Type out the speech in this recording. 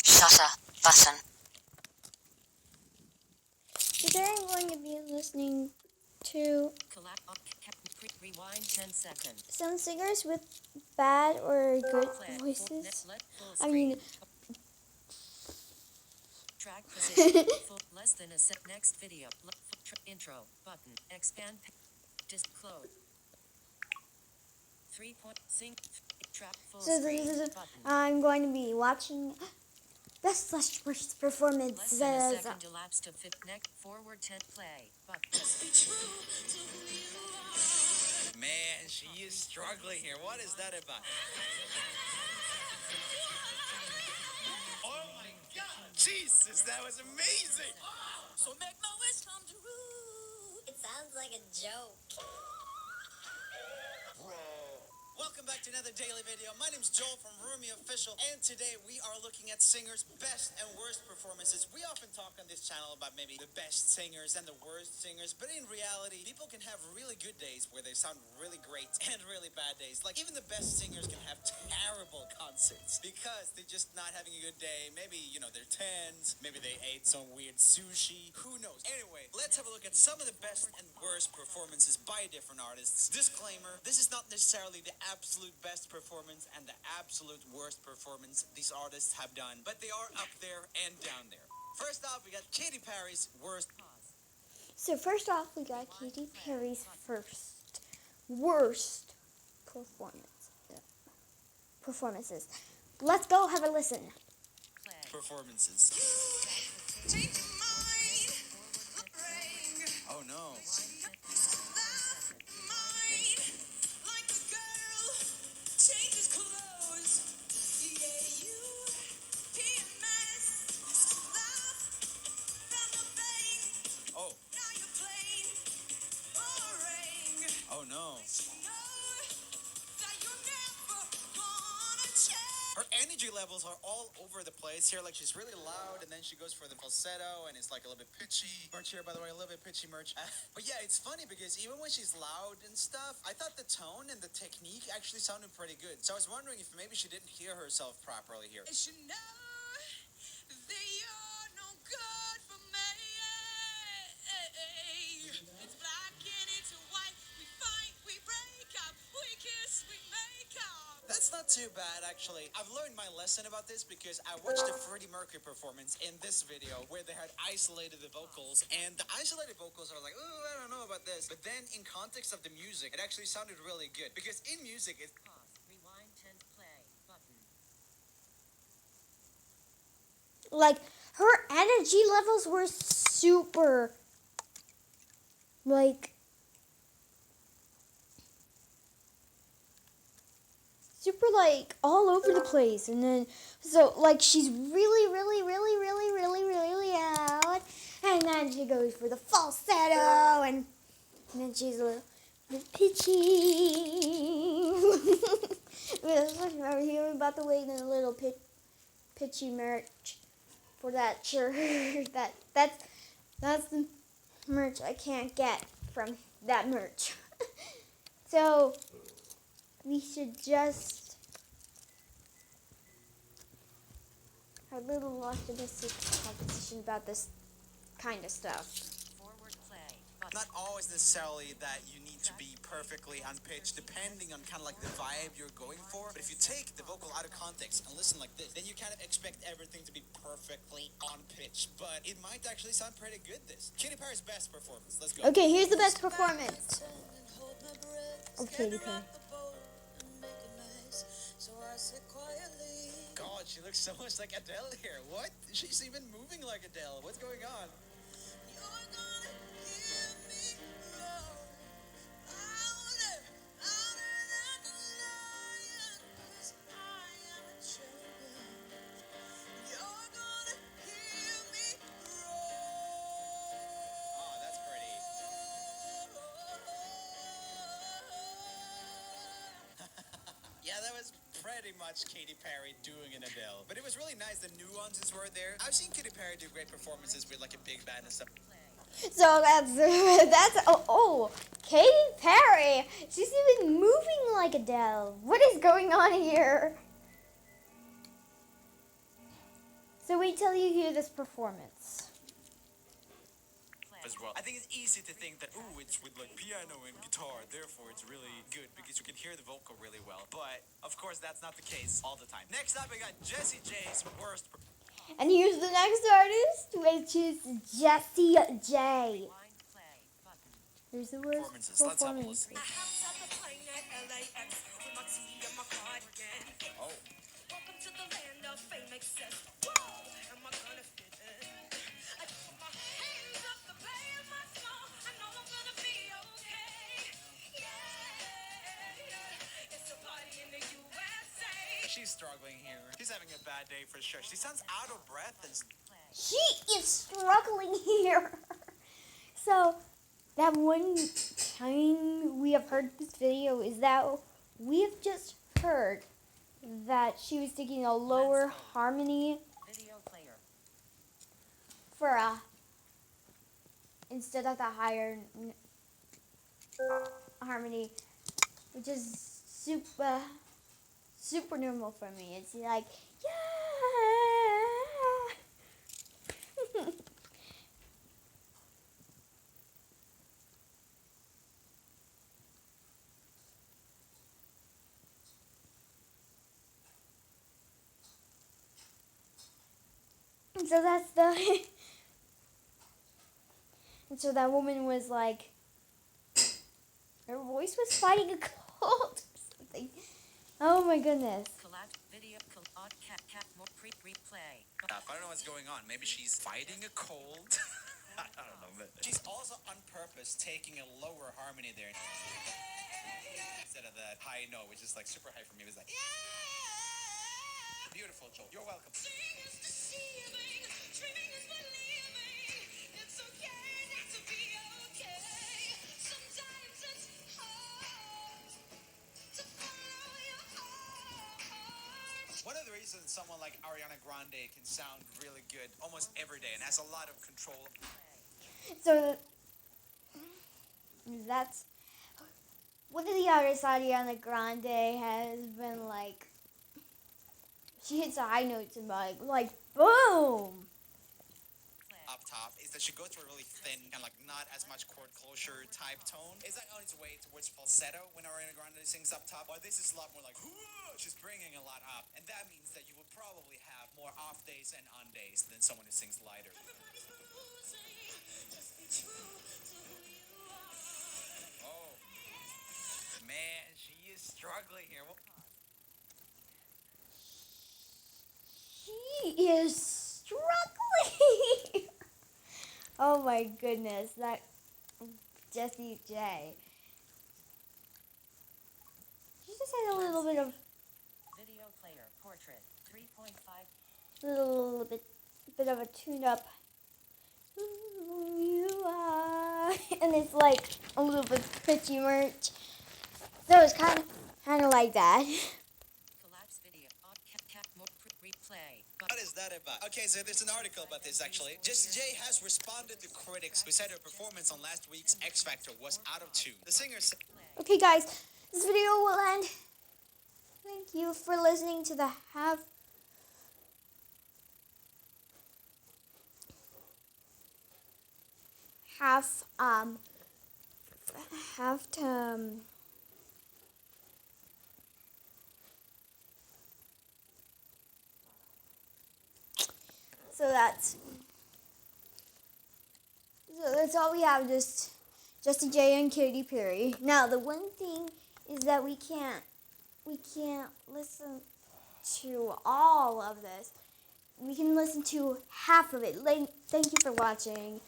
Shutter button. Today I'm going to be listening to Rewind 10 seconds. some singers with bad or good voices. I mean, track position. Less than a sec. Next video. Intro button. Expand. Disclose. 3 point. Sync. Track full screen. Button. I'm going to be watching best / worst performances. Less than a second elapsed to fit. Next. Forward 10. Play. Button. Man, she is struggling here. What is that about? Oh my God! Jesus, that was amazing! So make my wish come true. It sounds like a joke. Welcome back to another daily video. My name's Joel from Rumi Official, and today we are looking at singers' best and worst performances. We often talk on this channel about maybe the best singers and the worst singers, but in reality, people can have really good days where they sound really great and really bad days. Like even the best singers can have terrible concerts because they're just not having a good day. Maybe, they're tens, maybe they ate some weird sushi, who knows. Anyway, let's have a look at some of the best and worst performances by different artists. Disclaimer, this is not necessarily the absolute best performance and the absolute worst performance these artists have done, but they are up there and down there. First off, we got Katy Perry's worst. So first off, we got Katy Perry's worst performances. Let's go have a listen. Performances. Oh no. Oh. Oh no. Her energy levels are all over the place here. Like she's really loud, and then she goes for the falsetto, and it's like a little bit pitchy. Merch here, by the way, a little bit pitchy merch. But yeah, it's funny because even when she's loud and stuff, I thought the tone and the technique actually sounded pretty good. So I was wondering if maybe she didn't hear herself properly here. You know that you're no good for me. It's black and it's white. We fight, we break up, we kiss, we make up. That's not too bad, actually. I've learned my lesson about this because I watched the Freddie Mercury performance in this video where they had isolated the vocals, and the isolated vocals are like, oh, I don't know about this. But then in context of the music, it actually sounded really good because in music, it... Pause. Rewind 10. Play. Button. Like her energy levels were super, all over the place, and then so she's really loud, and then she goes for the falsetto, and then she's a little bit pitchy. Remember hearing about the way the little pitchy merch for that shirt. That's the merch I can't get from that merch. So we should just have a little optimistic competition about this kind of stuff. Forward play. Not always necessarily that you need to be perfectly on pitch, depending on kind of like the vibe you're going for. But if you take the vocal out of context and listen like this, then you kind of expect everything to be perfectly on pitch. But it might actually sound pretty good, this. Katy Perry's best performance. Let's go. Okay, here's the best performance of Katy Perry. God, she looks so much like Adele here. What? She's even moving like Adele. What's going on? Yeah, that was pretty much Katy Perry doing an Adele. But it was really nice. The nuances were there. I've seen Katy Perry do great performances with like a big band and stuff. So that's Katy Perry. She's even moving like Adele. What is going on here? wait till you hear this performance. As well. I think it's easy to think that, ooh, it's with like piano and guitar, therefore it's really good because you can hear the vocal really well. But of course, that's not the case all the time. Next up, we got Jessie J's worst. And here's the next artist, which is Jesie J. Rewind play button. Here's the worst Performances. Let's have a performance. listen. I hopped off the plane at LAX with my tea and my cardigan. Oh. Welcome to the land of fame excess. Whoa, am I gonna fit in? I put my hands up to play in my song. I know I'm gonna be okay. Yeah, it's a party in the USA. She's struggling here. She's having a bad day for sure. She sounds out of breath and She is struggling here. So, that one time we have heard this video is that we have just heard that she was taking a lower harmony Video player. for a instead of the higher harmony, which is super normal for me. It's like, yeah. And so that's the and so that woman was like, her voice was fighting a cold or something. Oh my goodness. Collapse video. Odd cat more replay. I don't know what's going on. Maybe she's fighting a cold. I don't know. But she's also on purpose taking a lower harmony there instead of that high note, which is like super high for me. It was like, beautiful, Joel. You're welcome. Seeing is deceiving, dreaming is believing. It's okay not to be okay. Sometimes it's hard to follow your heart. One of the reasons someone like Ariana Grande can sound really good almost every day and has a lot of control. So that's one of the artists, Ariana Grande, has been like, she hits the high notes and like boom. Up top is that she goes for a really thin and like not as much chord closure type tone. It's like on its way towards falsetto when Ariana Grande sings up top. But this is a lot more like, she's bringing a lot up, and that means that you will probably have more off days and on days than someone who sings lighter. Everybody's losing, just be true to who you are. Oh man, she is struggling here. She is struggling. Oh my goodness, that Jesie J. She just had a little bit of Video player portrait 3.5. little bit of a tune-up. Who you are, and it's like a little bit pitchy merch. So it's kind of like that. Collapse video. Odd cat more replay. What is that about? Okay, so there's an article about this actually. Jessie J has responded to critics who said her performance on last week's X Factor was out of tune. The singer said, Okay, guys, this video will end. Thank you for listening to the so that's all we have, just Jessie J and Katy Perry. Now the one thing is that we can't listen to all of this. We can listen to half of it. Thank you for watching.